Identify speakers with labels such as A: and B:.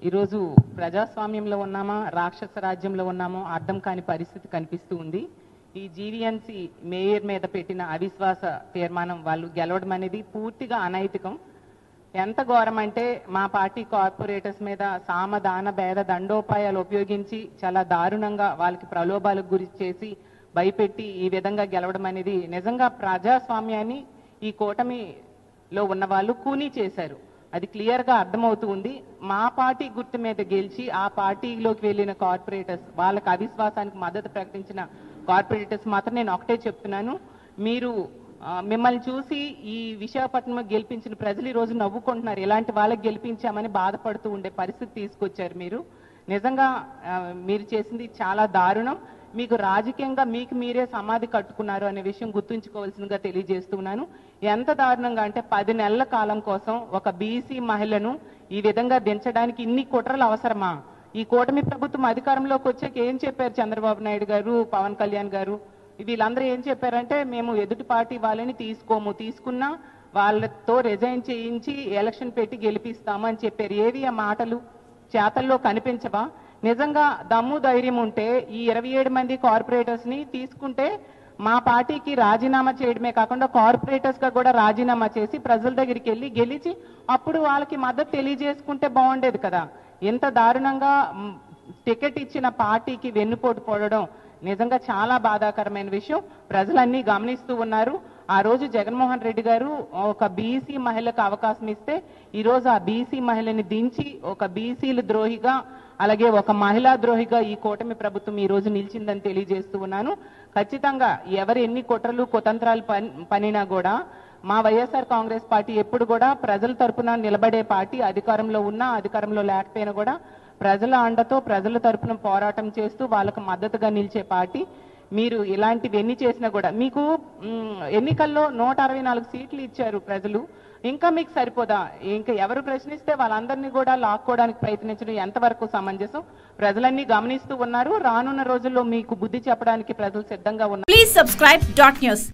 A: ఈరోజు ప్రజాస్వామ్యంలో ఉన్నామా రాక్షస రాజ్యంలో ఉన్నామో అర్థం కాని పరిస్థితి కనిపిస్తూ ఉంది. ఈ జీవీఎంసీ మేయర్ మీద పెట్టిన అవిశ్వాస తీర్మానం వాళ్ళు గెలవడం అనేది పూర్తిగా అనైతికం. ఎంత ఘోరం అంటే మా పార్టీ కార్పొరేటర్స్ మీద సామదాన భేద దండోపాయాలు ఉపయోగించి చాలా దారుణంగా వాళ్ళకి ప్రలోభాలకు గురి చేసి భయపెట్టి ఈ విధంగా గెలవడం అనేది నిజంగా ప్రజాస్వామ్యాన్ని ఈ కూటమిలో ఉన్న వాళ్ళు కూనీ చేశారు. అది క్లియర్గా అర్థమవుతూ ఉంది. మా పార్టీ గుర్తు మీద గెలిచి ఆ పార్టీలోకి వెళ్ళిన కార్పొరేటర్స్ వాళ్ళకి అవిశ్వాసానికి మద్దతు ప్రకటించిన కార్పొరేటర్స్ మాత్రం నేను ఒకటే చెప్తున్నాను, మీరు మిమ్మల్ని చూసి ఈ విశాఖపట్నం గెలిపించిన ప్రజలు ఈ రోజు నవ్వుకుంటున్నారు. ఇలాంటి వాళ్ళకి గెలిపించామని బాధపడుతూ ఉండే పరిస్థితి తీసుకొచ్చారు మీరు. నిజంగా మీరు చేసింది చాలా దారుణం. మీకు రాజకీయంగా మీకు మీరే సమాధి కట్టుకున్నారు అనే విషయం గుర్తుంచుకోవాల్సిందిగా తెలియజేస్తున్నాను. ఎంత దారుణంగా అంటే 10 నెలల కాలం కోసం ఒక బీసీ మహిళను ఈ విధంగా దించడానికి ఇన్ని కుట్రలు అవసరమా? ఈ కూటమి ప్రభుత్వం అధికారంలోకి వచ్చాక ఏం చెప్పారు చంద్రబాబు నాయుడు గారు, పవన్ కళ్యాణ్ గారు, వీళ్ళందరూ ఏం చెప్పారంటే మేము ఎదుటి పార్టీ వాళ్ళని తీసుకోము, తీసుకున్నా వాళ్ళతో రిజైన్ చేయించి ఎలక్షన్ పెట్టి గెలిపిస్తాము అని చెప్పారు. ఏవి ఆ మాటలు చేతల్లో కనిపించవా? నిజంగా దమ్ము ధైర్యం ఉంటే ఈ 27 మంది కార్పొరేటర్స్ ని తీసుకుంటే మా పార్టీకి రాజీనామా చేయడమే కాకుండా కార్పొరేటర్స్ గా కూడా రాజీనామా చేసి ప్రజల దగ్గరికి వెళ్ళి గెలిచి అప్పుడు వాళ్ళకి మద్దతు తెలియజేసుకుంటే బాగుండేది కదా. ఎంత దారుణంగా టికెట్ ఇచ్చిన పార్టీకి వెన్నుపోటు పోవడం నిజంగా చాలా బాధాకరమైన విషయం. ప్రజలన్నీ గమనిస్తూ ఉన్నారు. ఆ రోజు జగన్మోహన్ రెడ్డి గారు ఒక బీసీ మహిళకు అవకాశం ఇస్తే ఈరోజు ఆ బీసీ మహిళని దించి ఒక బీసీల ద్రోహిగా అలాగే ఒక మహిళా ద్రోహిగా ఈ కూటమి ప్రభుత్వం ఈ రోజు నిలిచిందని తెలియజేస్తూ ఉన్నాను. ఖచ్చితంగా ఎవరు ఎన్ని కుట్రలు కుతంత్రాలు పనినా కూడా మా వైఎస్ఆర్ కాంగ్రెస్ పార్టీ ఎప్పుడు కూడా ప్రజల తరపున నిలబడే పార్టీ. అధికారంలో ఉన్నా అధికారంలో లేకపోయినా కూడా ప్రజల అండతో ప్రజల తరపున పోరాటం చేస్తూ వాళ్ళకు మద్దతుగా నిలిచే పార్టీ. మీరు ఇలాంటివి ఎన్ని చేసినా కూడా మీకు ఎన్నికల్లో 164 సీట్లు ఇచ్చారు ప్రజలు. ఇంకా మీకు సరిపోదా? ఇంకా ఎవరు ప్రశ్నిస్తే వాళ్ళందరినీ కూడా లాక్కోవడానికి ప్రయత్నించడం ఎంతవరకు సమంజసం? ప్రజలన్నీ గమనిస్తూ ఉన్నారు. రానున్న రోజుల్లో మీకు బుద్ధి చెప్పడానికి ప్రజలు సిద్ధంగా ఉన్నారు.
B: Please subscribe .news.